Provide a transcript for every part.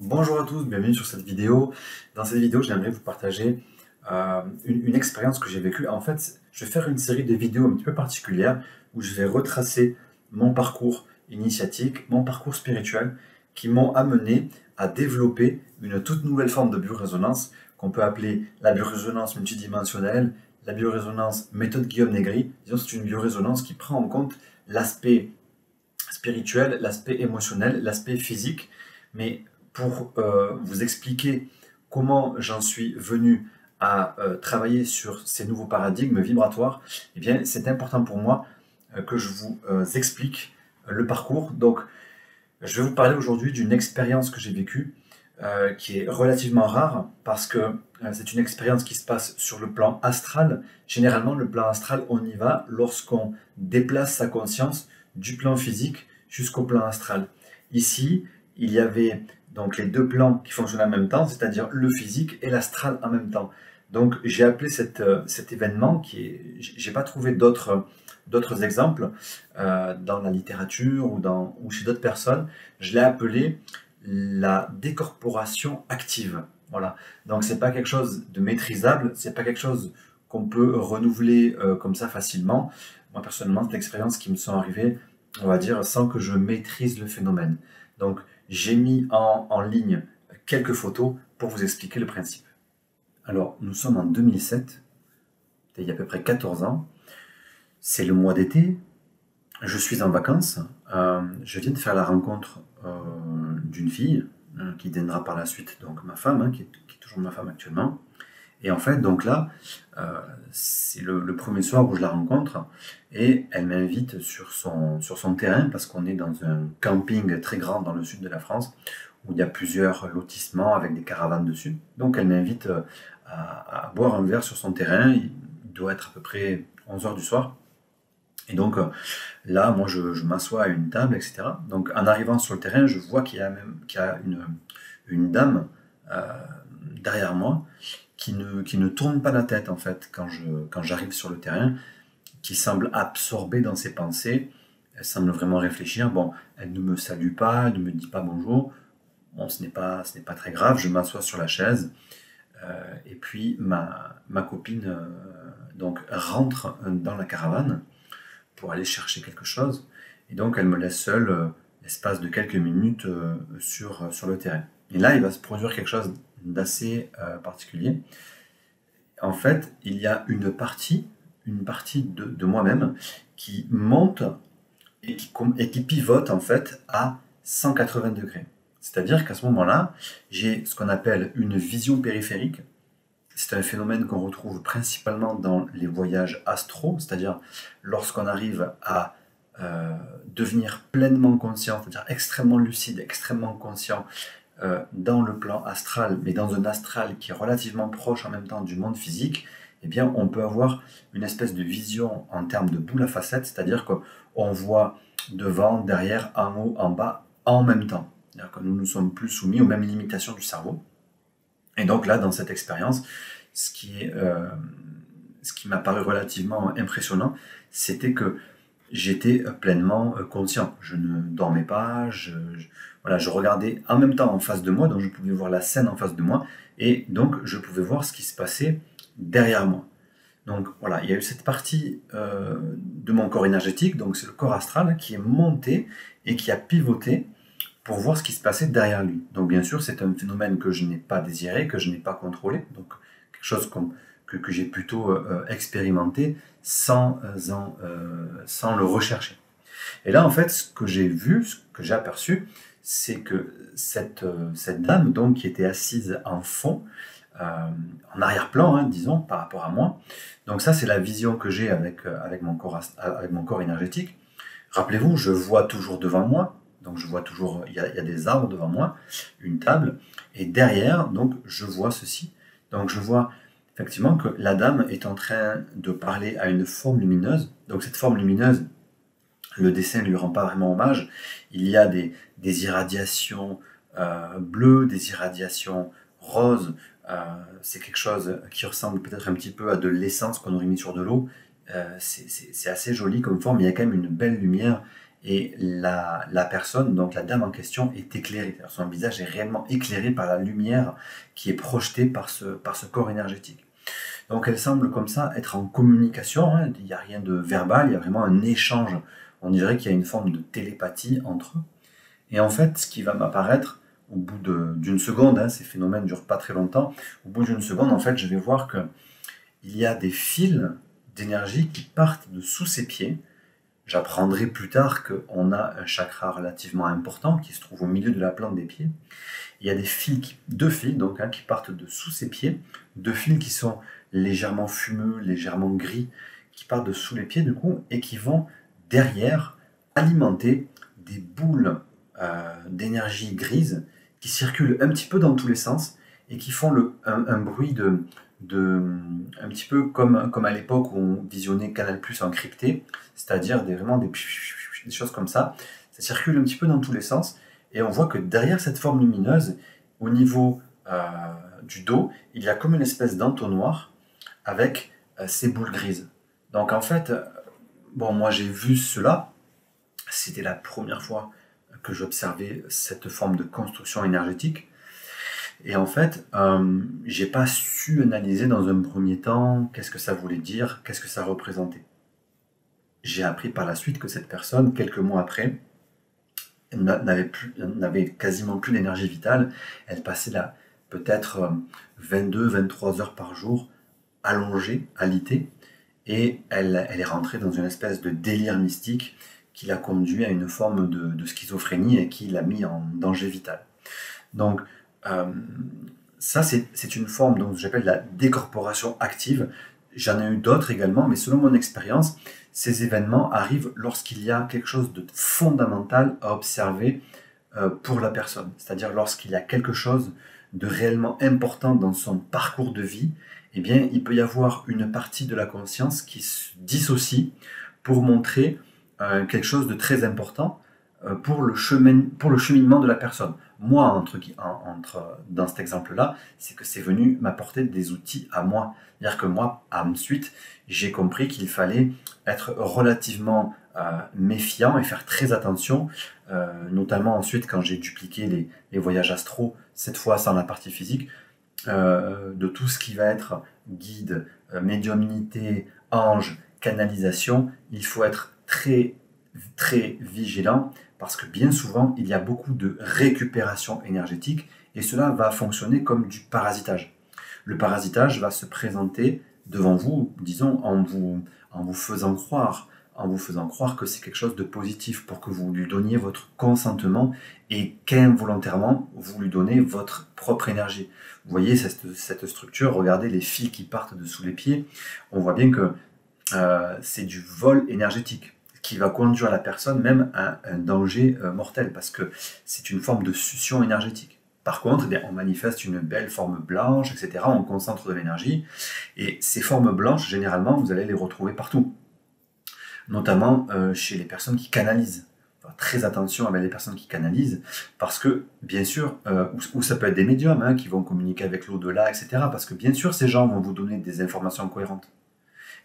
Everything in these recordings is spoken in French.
Bonjour à tous, bienvenue sur cette vidéo. Dans cette vidéo, j'aimerais vous partager une expérience que j'ai vécue. En fait, je vais faire une série de vidéos un petit peu particulières où je vais retracer mon parcours initiatique, mon parcours spirituel qui m'ont amené à développer une toute nouvelle forme de biorésonance qu'on peut appeler la biorésonance multidimensionnelle, la biorésonance méthode Guillaume Negri. Disons, c'est une biorésonance qui prend en compte l'aspect spirituel, l'aspect émotionnel, l'aspect physique, mais pour vous expliquer comment j'en suis venu à travailler sur ces nouveaux paradigmes vibratoires, eh bien, c'est important pour moi que je vous explique le parcours. Donc, je vais vous parler aujourd'hui d'une expérience que j'ai vécue qui est relativement rare parce que c'est une expérience qui se passe sur le plan astral. Généralement, le plan astral, on y va lorsqu'on déplace sa conscience du plan physique jusqu'au plan astral. Ici, il y avait donc les deux plans qui fonctionnaient en même temps, c'est-à-dire le physique et l'astral en même temps. Donc j'ai appelé cet événement j'ai pas trouvé d'autres exemples dans la littérature ou chez d'autres personnes. Je l'ai appelé la décorporation active. Voilà. Donc c'est pas quelque chose de maîtrisable, c'est pas quelque chose qu'on peut renouveler comme ça facilement. Moi personnellement, c'est l'expérience qui me sont arrivées, on va dire, sans que je maîtrise le phénomène. Donc j'ai mis en ligne quelques photos pour vous expliquer le principe. Alors nous sommes en 2007, il y a à peu près 14 ans. C'est le mois d'été, je suis en vacances, je viens de faire la rencontre d'une fille qui deviendra par la suite donc ma femme, qui est toujours ma femme actuellement. Et en fait, donc là, c'est le premier soir où je la rencontre et elle m'invite sur son terrain parce qu'on est dans un camping très grand dans le sud de la France où il y a plusieurs lotissements avec des caravanes dessus. Donc elle m'invite à boire un verre sur son terrain, il doit être à peu près 11 heures du soir. Et donc là, moi, je m'assois à une table, etc. Donc en arrivant sur le terrain, je vois qu'il y a une dame derrière moi qui ne tourne pas la tête, en fait, quand j'arrive sur le terrain, qui semble absorbée dans ses pensées. Elle semble vraiment réfléchir. Bon, elle ne me salue pas, elle ne me dit pas bonjour. Bon, ce n'est pas très grave. Je m'assois sur la chaise. Et puis ma copine donc rentre dans la caravane pour aller chercher quelque chose. Et donc, elle me laisse seule l'espace de quelques minutes sur le terrain. Et là, il va se produire quelque chose d'assez particulier. En fait, il y a une partie de moi-même qui monte et qui pivote en fait à 180 degrés. C'est-à-dire qu'à ce moment-là, j'ai ce qu'on appelle une vision périphérique. C'est un phénomène qu'on retrouve principalement dans les voyages astraux, c'est-à-dire lorsqu'on arrive à devenir pleinement conscient, c'est-à-dire extrêmement lucide, extrêmement conscient dans le plan astral, mais dans un astral qui est relativement proche en même temps du monde physique, eh bien on peut avoir une espèce de vision en termes de boule à facettes, c'est-à-dire qu'on voit devant, derrière, en haut, en bas, en même temps. C'est-à-dire que nous ne sommes plus soumis aux mêmes limitations du cerveau. Et donc là, dans cette expérience, ce qui m'a paru relativement impressionnant, c'était que j'étais pleinement conscient. Je ne dormais pas, voilà, je regardais en même temps en face de moi, donc je pouvais voir la scène en face de moi, et donc je pouvais voir ce qui se passait derrière moi. Donc voilà, il y a eu cette partie de mon corps énergétique, donc c'est le corps astral, qui est monté et qui a pivoté pour voir ce qui se passait derrière lui. Donc bien sûr, c'est un phénomène que je n'ai pas désiré, que je n'ai pas contrôlé, donc quelque chose que j'ai plutôt expérimenté sans le rechercher. Et là, en fait, ce que j'ai vu, ce que j'ai aperçu, c'est que cette dame, donc, qui était assise en fond, en arrière-plan, hein, disons, par rapport à moi, donc ça, c'est la vision que j'ai avec mon corps énergétique. Rappelez-vous, je vois toujours devant moi, donc je vois toujours, il y a des arbres devant moi, une table, et derrière, donc, je vois ceci. Donc je vois effectivement que la dame est en train de parler à une forme lumineuse. Donc cette forme lumineuse, le dessin ne lui rend pas vraiment hommage. Il y a des irradiations bleues, des irradiations roses. C'est quelque chose qui ressemble peut-être un petit peu à de l'essence qu'on aurait mis sur de l'eau. C'est assez joli comme forme, il y a quand même une belle lumière et la personne, donc la dame en question, est éclairée. Son visage est réellement éclairé par la lumière qui est projetée par ce corps énergétique. Donc elle semble comme ça être en communication, hein. Il n'y a rien de verbal, il y a vraiment un échange. On dirait qu'il y a une forme de télépathie entre eux. Et en fait, ce qui va m'apparaître au bout d'une seconde, hein, ces phénomènes ne durent pas très longtemps, au bout d'une seconde, en fait, je vais voir qu'il y a des fils d'énergie qui partent de sous ses pieds. J'apprendrai plus tard qu'on a un chakra relativement important qui se trouve au milieu de la plante des pieds. Il y a deux fils donc, hein, qui partent de sous ses pieds, deux fils qui sont légèrement fumeux, légèrement gris, qui partent de sous les pieds du coup, et qui vont derrière alimenter des boules d'énergie grise qui circulent un petit peu dans tous les sens et qui font un bruit un petit peu comme à l'époque où on visionnait Canal+ encrypté, c'est-à-dire vraiment des choses comme ça. Ça circule un petit peu dans tous les sens et on voit que derrière cette forme lumineuse, au niveau du dos, il y a comme une espèce d'entonnoir avec ces boules grises. Donc en fait, bon, moi j'ai vu cela, c'était la première fois que j'observais cette forme de construction énergétique. Et en fait, j'ai pas su analyser dans un premier temps qu'est-ce que ça voulait dire, qu'est-ce que ça représentait. J'ai appris par la suite que cette personne, quelques mois après, n'avait quasiment plus d'énergie vitale. Elle passait là peut-être 22-23 heures par jour allongée, alitée, et elle est rentrée dans une espèce de délire mystique qui l'a conduit à une forme de schizophrénie et qui l'a mis en danger vital. Donc, ça, c'est une forme que j'appelle la décorporation active. J'en ai eu d'autres également, mais selon mon expérience, ces événements arrivent lorsqu'il y a quelque chose de fondamental à observer pour la personne. C'est-à-dire lorsqu'il y a quelque chose de réellement important dans son parcours de vie, eh bien, il peut y avoir une partie de la conscience qui se dissocie pour montrer quelque chose de très important pour le cheminement de la personne. Moi, dans cet exemple-là, c'est que c'est venu m'apporter des outils à moi. C'est-à-dire que moi, ensuite, j'ai compris qu'il fallait être relativement méfiant et faire très attention, notamment ensuite quand j'ai dupliqué les voyages astraux, cette fois sans la partie physique, de tout ce qui va être guide, médiumnité, ange, canalisation. Il faut être très, très vigilant parce que bien souvent, il y a beaucoup de récupération énergétique et cela va fonctionner comme du parasitage. Le parasitage va se présenter devant vous, disons, en vous faisant croire que c'est quelque chose de positif pour que vous lui donniez votre consentement et qu'involontairement, vous lui donnez votre propre énergie. Vous voyez cette structure, regardez les fils qui partent de sous les pieds, on voit bien que c'est du vol énergétique qui va conduire la personne même à un danger mortel parce que c'est une forme de succion énergétique. Par contre, on manifeste une belle forme blanche, etc. On concentre de l'énergie. Et ces formes blanches, généralement, vous allez les retrouver partout. Notamment chez les personnes qui canalisent. Enfin, très attention avec les personnes qui canalisent, parce que, bien sûr, ou ça peut être des médiums qui vont communiquer avec l'au-delà, etc. Parce que, bien sûr, ces gens vont vous donner des informations cohérentes.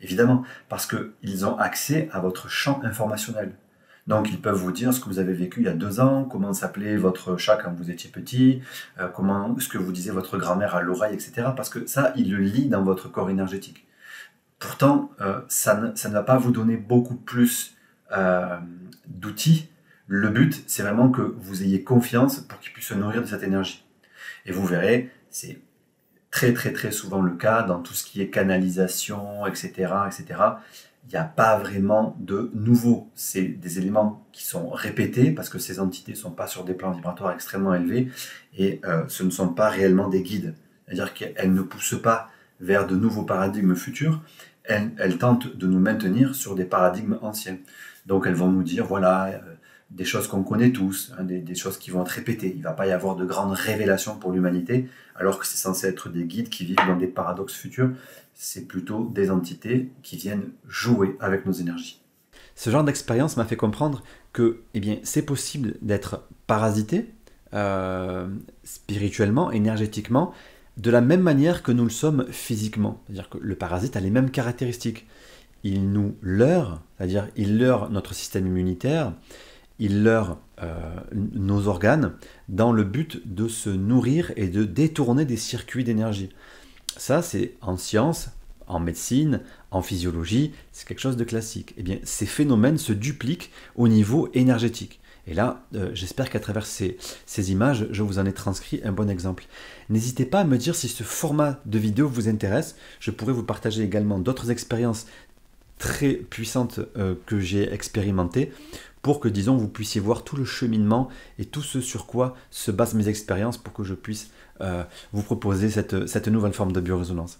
Évidemment, parce qu'ils ont accès à votre champ informationnel. Donc, ils peuvent vous dire ce que vous avez vécu il y a 2 ans, comment s'appelait votre chat quand vous étiez petit, ce que vous disait votre grand-mère à l'oreille, etc. Parce que ça, ils le lisent dans votre corps énergétique. Pourtant, ça ne va pas vous donner beaucoup plus d'outils. Le but, c'est vraiment que vous ayez confiance pour qu'ils puissent se nourrir de cette énergie. Et vous verrez, c'est très très très souvent le cas dans tout ce qui est canalisation, etc. etc. Il n'y a pas vraiment de nouveau. C'est des éléments qui sont répétés parce que ces entités ne sont pas sur des plans vibratoires extrêmement élevés et ce ne sont pas réellement des guides. C'est-à-dire qu'elles ne poussent pas vers de nouveaux paradigmes futurs, elles tentent de nous maintenir sur des paradigmes anciens. Donc elles vont nous dire, voilà, des choses qu'on connaît tous, des choses qui vont être répétées. Il ne va pas y avoir de grandes révélations pour l'humanité, alors que c'est censé être des guides qui vivent dans des paradoxes futurs. C'est plutôt des entités qui viennent jouer avec nos énergies. Ce genre d'expérience m'a fait comprendre que c'est possible d'être parasité spirituellement, énergétiquement, de la même manière que nous le sommes physiquement. C'est-à-dire que le parasite a les mêmes caractéristiques. Il nous leurre, c'est-à-dire il leurre notre système immunitaire, ils leurrent nos organes dans le but de se nourrir et de détourner des circuits d'énergie. Ça, c'est en science, en médecine, en physiologie, c'est quelque chose de classique. Eh bien, ces phénomènes se dupliquent au niveau énergétique. Et là, j'espère qu'à travers ces images, je vous en ai transcrit un bon exemple. N'hésitez pas à me dire si ce format de vidéo vous intéresse. Je pourrais vous partager également d'autres expériences très puissantes que j'ai expérimentées pour que, disons, vous puissiez voir tout le cheminement et tout ce sur quoi se basent mes expériences pour que je puisse vous proposer cette nouvelle forme de biorésonance.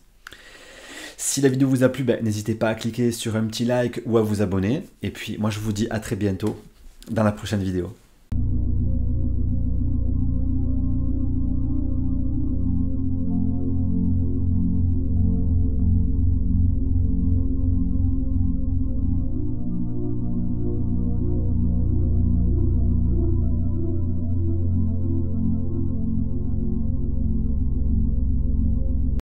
Si la vidéo vous a plu, n'hésitez pas à cliquer sur un petit like ou à vous abonner. Et puis moi je vous dis à très bientôt dans la prochaine vidéo.